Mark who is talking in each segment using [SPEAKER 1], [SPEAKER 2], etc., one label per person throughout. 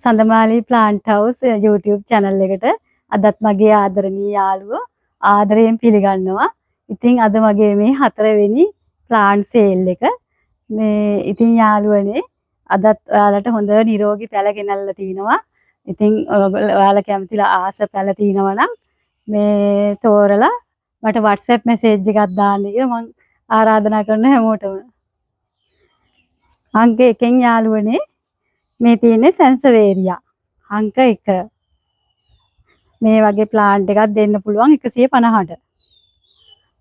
[SPEAKER 1] Sandamali plant house YouTube channel එකට අදත් මගේ ආදරණීය යාළුවෝ ආදරයෙන් පිළිගන්නවා. ඉතින් අද මගේ මේ 4 වෙනි ප්ලාන්ට් සේල් එක මේ ඉතින් යාළුවනේ අදත් ඔයාලට හොඳ නිරෝගී පැල ගෙනල්ලා තිනවා. ඉතින් ඔයාලා කැමතිලා ආස පැල තිනවා නම් මේ තෝරලා මට WhatsApp message එකක් දාන්න කියලා මම ආරාධනා කරන හැමෝටම. අංක 1 යාළුවනේ මේ තියෙන්නේ සැන්සවේරියා අංක 1. මේ වගේ ප්ලාන්ට් එකක් දෙන්න පුළුවන් 150ට.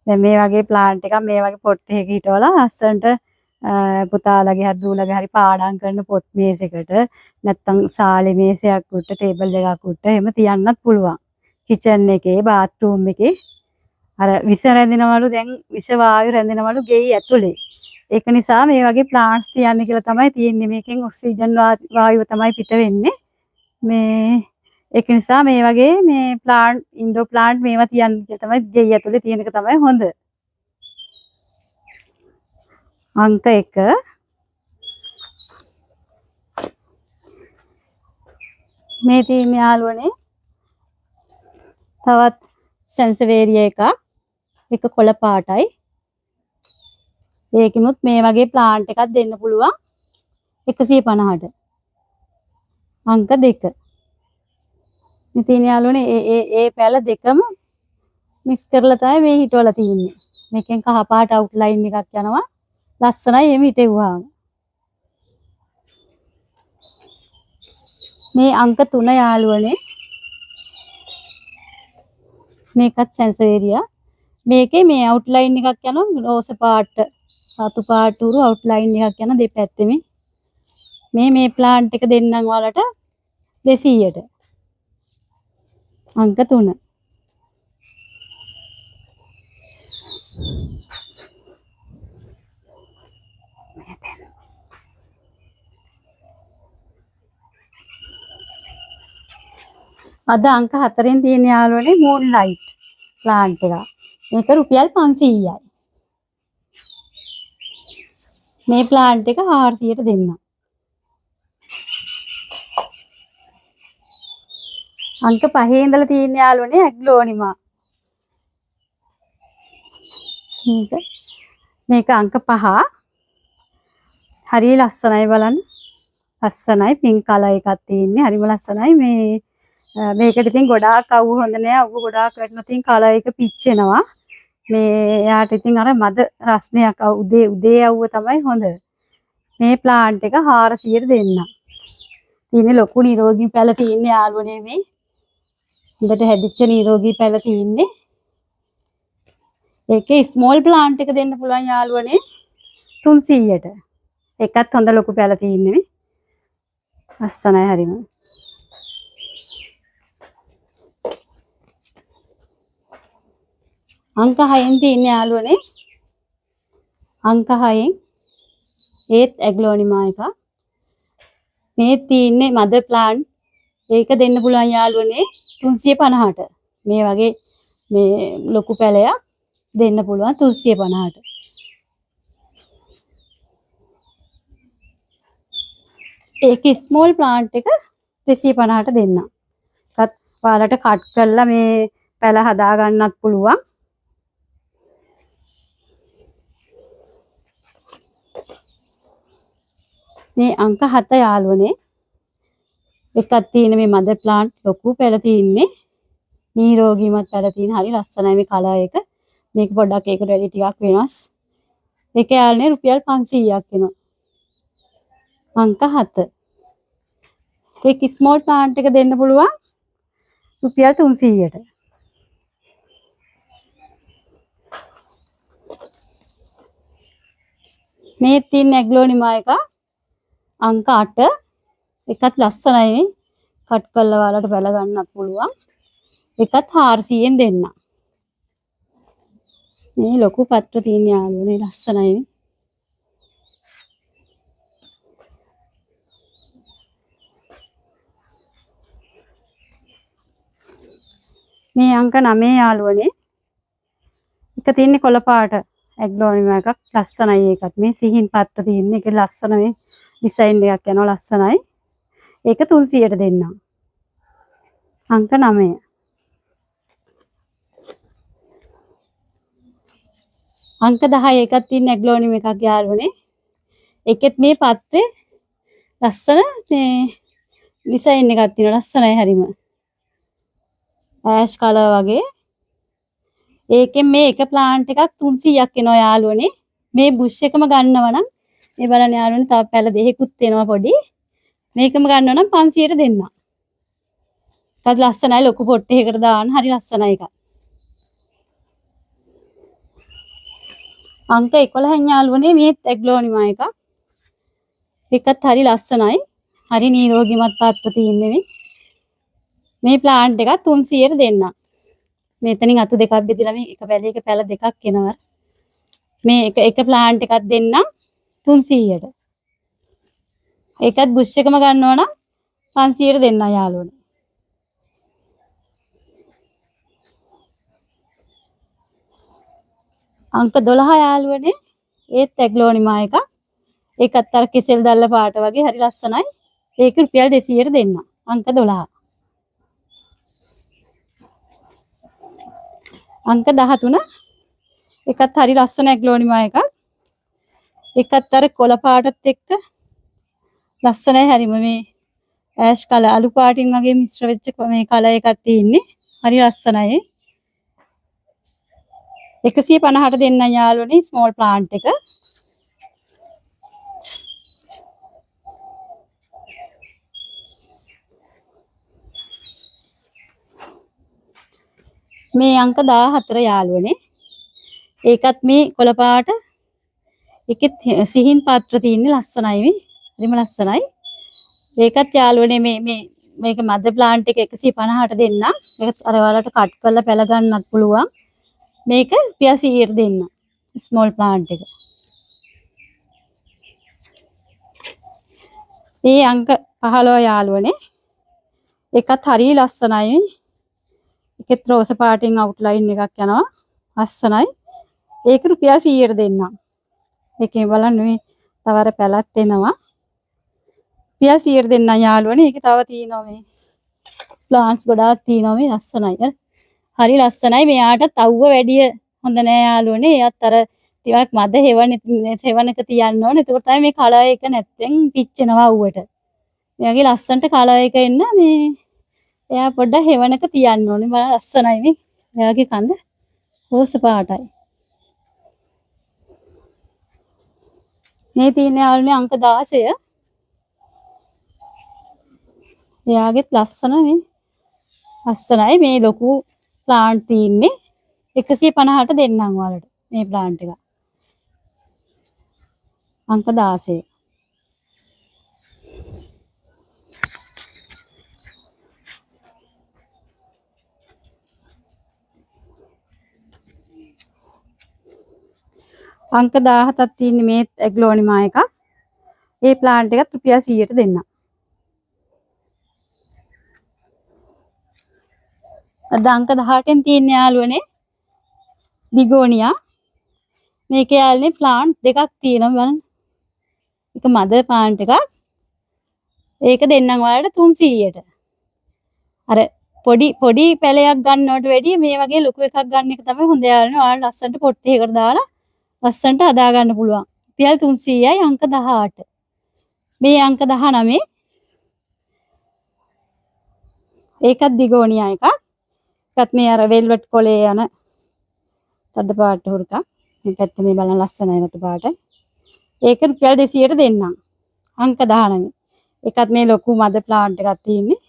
[SPEAKER 1] දැන් මේ වගේ ප්ලාන්ට් එකක් මේ වගේ පොට් එකක හිටවලා ලස්සනට පුතාලගේ හරි දූලගේ හරි පාඩම් කරන පොත් මේසයකට නැත්තම් සාලේ මේසයක් උඩ ටේබල් එකක් උඩ එහෙම තියන්නත් පුළුවන්. කිචන් එකේ බාත්රූම් එකේ අර විස රැඳෙනවලු දැන් විස වායු රැඳෙනවලු ගෙයි ඇතුලේ. ඒක නිසා මේ වගේ ප්ලාන්ට්ස් තියන්න කියලා තමයි තියෙන්නේ. මේකෙන් ඔක්සිජන් වායුව තමයි පිට වෙන්නේ. මේ ඒක නිසා මේ වගේ මේ ප්ලාන්ට් ඉන්ඩෝ ප්ලාන්ට් මේවා තියන්න කියලා තමයි ගෙයි ඇතුලේ තියෙන එක තමයි හොඳ. අංක 1 මේ තියෙන යාළුවනේ තවත් සැන්සවේරියා එක කොළ පාටයි. ඒකිනුත් මේ වගේ ප්ලාන්ට් එකක් දෙන්න පුළුවන් 150ට. අංක 2. ඉතින් යාළුවනේ ඒ පැල දෙකම මික්ස් කරලා තමයි මේ හිටවලා තියෙන්නේ. මේකෙන් කහ පාට අවුට්ලයින් එකක් යනවා. ලස්සනයි එමෙ හිටෙව්වාම. මේ අංක 3 යාළුවනේ. මේකත් සැන්සවේරියා. මේකේ මේ අවුට්ලයින් එකක් යනවා රෝස පාට සතු පාට උරු අවුට්ලයින් එකක් යන දෙපැත්තෙම මේ ප්ලාන්ට් එක දෙන්නම් ඔයාලට 200ට. අංක 3. අද අංක 4ෙන් තියෙන යාළුවනේ මූන්ලයිට් ප්ලාන්ට් එක. මේක රුපියල් 500යි. මේ ප්ලාන්ට් එක 400ට දෙන්නම්. අංක 5 ඉඳලා තියෙන යාළුවනේ ඇග්ලෝනිමා. මේක අංක 5. හරිය ලස්සනයි බලන්න. ලස්සනයි පින්ක් කලර් එකක් තියෙන්නේ. හරිම ලස්සනයි මේ මේකට ඉතින් ගොඩාක් අවු හොඳ නෑ. අවු ගොඩාක් වැටෙනවා. ඉතින් කලර් එක පිච්චෙනවා. මේ යාට ඉතින් අර මද රස්නයක් උදේ අවුව තමයි හොඳ. මේ ප්ලාන්ට් එක 400ට දෙන්නම්. තියෙන්නේ ලොකු නිරෝගී පැල තියෙන්නේ යාළුවනේ මේ. හොඳට හැදිච්ච නිරෝගී පැල තියෙන්නේ. ඒකේ ස්මෝල් ප්ලාන්ට් එක දෙන්න පුළුවන් යාළුවනේ 300ට. ඒකත් හොඳ ලොකු පැල තියෙන්නේ නේ. ලස්සනයි හරිම. අංක 6ෙන් තියෙන යාළුවනේ අංක 6ෙන් ඒත් ඇග්ලෝනිමා එක. මේ තියෙන්නේ මදර් ප්ලාන්ට්. ඒක දෙන්න පුළුවන් යාළුවනේ 350ට. මේ වගේ මේ ලොකු පැලයක් දෙන්න පුළුවන් 350ට. ඒක ස්මෝල් ප්ලාන්ට් එක 350ට දෙන්නම්. ඒකත් ඔයාලට කට් කරලා මේ පැල හදා ගන්නත් පුළුවන්. මේ අංක 7 යාළුවනේ. එකක් තියෙන මේ මදර් ප්ලාන්ට් ලොකු පැල තියෙන්නේ. නිරෝගීමත් පැල තියෙන හරි ලස්සනයි මේ කලර් එක. මේක පොඩ්ඩක් ඒකට වැඩි ටිකක් වෙනස්. ඒක යාළුවනේ රුපියල් 500ක් වෙනවා. අංක 7. ඒක ස්මෝල් ප්ලාන්ට් එක දෙන්න පුළුවන් රුපියල් 300ට. මේ තියෙන ඇග්ලෝනිමා එක අංක 8. එකත් ලස්සනයි. කට් කරලා ඔයාලට බැල ගන්නත් පුළුවන්. එකත් 400ෙන් දෙන්න. මේ ලොකු පත්‍ර තියෙන යාළුවනේ ලස්සනයි. මේ අංක 9 යාළුවනේ. එක තියෙන්නේ කොළ පාට ඇග්ලෝනිමා එකක් ලස්සනයි ඒකත්. මේ සිහින් පත්‍ර තියෙන්නේ. ඒක ලස්සන මේ ඩිසයින් එකක් යනවා ලස්සනයි. ඒක 300ට දෙන්නම්. අංක 9. අංක 10 එකක් තියෙන ඇග්ලෝනියම් එකක් යාළුවනේ. ඒකෙත් මේ පත්‍රේ ලස්සන මේ ඩිසයින් එකක් තියෙනවා. ලස්සනයි හරිම. ඇෂ් කලර් වගේ. ඒකෙන් මේ එක ප්ලාන්ට් එකක් 300ක් එනවා යාළුවනේ. මේ බුෂ් එකම ගන්නවා නම් මේ බලන්න යාළුවනේ තව පැල දෙකකුත් එනවා පොඩි. මේකම ගන්නවා නම් 500ට දෙන්නම්. ඒකත් ලස්සනයි ලොකු පොට් එකකට දාන්න හරි ලස්සනයි එක. අංක 11 යාළුවනේ මේ ඇග්ලෝනියම් එක. ඒකත් හරි ලස්සනයි. හරි නිරෝගීමත් පාත්‍ර තියෙන්නේ මේ ප්ලාන්ට් එක 300ට දෙන්නම්. මෙතනින් අතු දෙකක් බෙදලා මේ එක පැලයක පැල දෙකක් එනවා. මේ එක ප්ලාන්ට් එකක් දෙන්නම් 300ට. ඒකත් බුෂ් එකම ගන්නවා නම් 500ට දෙන්නම් යාළුවනේ. අංක 12 යාළුවනේ ඒත් ඇග්ලෝනියම් එක. ඒකත් අර කෙසෙල් දැල්ල පාට වගේ හරි ලස්සනයි. ඒක රුපියල් 200ට දෙන්නම්. අංක 12. අංක 13 එකත් හරි ලස්සන ඇග්ලෝනියම් එකක්. එකත් අර කොළ පාටත් එක්ක ලස්සනයි හරිම මේ ඇෂ් කලර් අලු පාටින් වගේ මිශ්‍ර වෙච්ච මේ කලර් එකක් තියෙන්නේ. හරි ලස්සනයි. 150ට දෙන්නම් යාළුවනේ ස්මෝල් ප්ලාන්ට් එක. මේ අංක 14 යාළුවනේ. ඒකත් මේ කොළ පාට එකෙත් සිහින් පාත්‍ර තියෙන්නේ ලස්සනයි මේ. හරිම ලස්සනයි. ඒකත් යාළුවනේ මේක මද ප්ලාන්ට් එක 150ට දෙන්නම්. ඒක අර ඔයාලට කට් කරලා පැල ගන්නත් පුළුවන්. මේක රුපියල් 100ට දෙන්නම්. ස්මෝල් ප්ලාන්ට් එක. මේ අංක 15 යාළුවනේ. ඒකත් හරිය ලස්සනයි. ඒකෙත් රෝස පාටින් අවුට්ලයින් එකක් යනවා. ලස්සනයි. ඒක රුපියල් 100ට දෙන්නම්. ඒකේ බලන්න මේ තව අර පැලත් එනවා. රුපියල් 100ට දෙන්නම් යාළුවනේ. ඒකේ තව තියෙනවා මේ ප්ලාන්ට්ස් ගොඩාක් තියෙනවා මේ ලස්සනයි. හරි ලස්සනයි. මෙයාට තව්ව වැඩිය හොඳ නෑ යාළුවනේ. එයාත් අර ටිකක් මද හෙවණක තියන්න ඕනේ. එතකොට තමයි මේ කලර් එක නැත්තෙන් පිච්චෙනවා අවුවට. මෙයාගේ ලස්සනට කලර් එක එන්න මේ එයා පොඩ්ඩක් හෙවණක තියන්න ඕනේ. බලන්න ලස්සනයි මේ. එයාගේ කඳ රෝස පාටයි. මේ තියෙන යාළුවනේ අංක 16. එයාගෙත් ලස්සන මේ ලස්සනයි මේ ලොකු ප්ලාන්ට් තියෙන්නේ 150ට දෙන්නම් ඔයාලට මේ ප්ලාන්ට් එක. අංක 16. අංක 17ක් තියෙන්නේ මේ ඇග්ලෝනියම් එකක්. ඒ ප්ලාන්ට් එකත් රුපියල් 100ට දෙන්නම්. අද අංක 18න් තියෙන යාළුවනේ බිගෝනියා. මේකේ යාළුවනේ ප්ලාන්ට් දෙකක් තියෙනවා බලන්න. එක මද ප්ලාන්ට් එකක්. ඒක දෙන්නම් ඔයාලට 300ට. අර පොඩි පැලයක් ගන්නවට වැඩිය මේ වගේ ලොකු එකක් ගන්න එක තමයි හොඳ යාළුවනේ. ඔයාලට ලස්සනට පොට් එකකට දාලා ලස්සනට හදා ගන්න පුළුවන්. රුපියල් 300යි අංක 18. මේ අංක 19 ඒකත් බිගෝනියා එකක්. ඒකත් මේ අර වෙල්වෙට් කොලේ යන තද පාට හුරුකක්. මේ පැත්ත මේ බලන්න ලස්සනයි රතු පාටයි. ඒක රුපියල් 200ට දෙන්නම්. අංක 19. ඒකත් මේ ලොකු මද ප්ලාන්ට් එකක් තියෙන්නේ.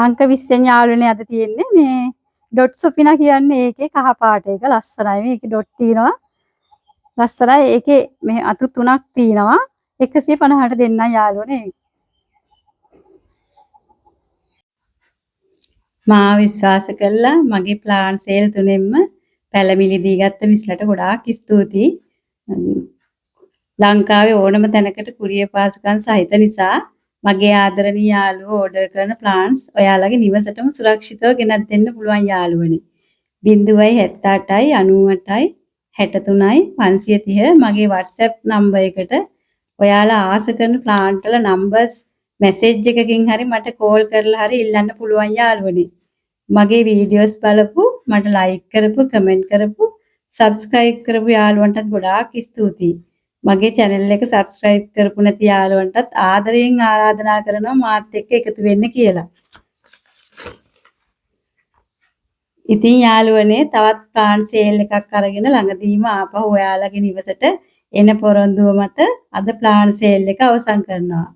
[SPEAKER 1] අංක 20 යාළුවනේ අද තියෙන්නේ මේ ඩොට් සොපිනා කියන්නේ ඒකේ කහ පාට එක ලස්සනයි. මේකේ ඩොට් තියෙනවා. ලස්සනයි. ඒකේ මේ අතු 3ක් තියෙනවා. 150ට දෙන්නම් යාළුවනේ. මා විශ්වාස කළා මගේ ප්ලාන් සේල් තුනෙන්ම පැලමිලි දී ගත්ත මිස්ලට ගොඩාක් ස්තුතියි. ලංකාවේ ඕනම තැනකට කුරියර් පාසුකම් සහිත නිසා මගේ ආදරණීය යාළුවෝ ඕඩර් කරන ප්ලාන්ස් ඔයාලගේ නිවසටම සුරක්ෂිතව ගෙනත් දෙන්න පුළුවන් යාළුවනේ. 078යි 98යි 63යි 530 මගේ WhatsApp නම්බර් එකට ඔයාලා ආස කරන ප්ලාන්ට් වල නම්බර්ස් මැසේජ් එකකින් හරි මට කෝල් කරලා හරි ඉල්ලන්න පුළුවන් යාළුවනේ. මගේ වීඩියෝස් බලපු, මට ලයික් කරපු, කමෙන්ට් කරපු, සබ්ස්ක්‍රයිබ් කරපු යාළුවන්ටත් ගොඩාක් ස්තුතියි. මගේ channel එක subscribe කරපු නැති යාළුවන්ටත් ආදරයෙන් ආරාධනා කරනවා මාත් එක්ක එකතු වෙන්න කියලා. ඉතින් යාළුවනේ තවත් ප්ලාන්ට් සේල් එකක් අරගෙන ළඟදීම ආපහු ඔයාලගේ නිවසට එන පොරොන්දුව මත අද ප්ලාන්ට් සේල් එක අවසන් කරනවා.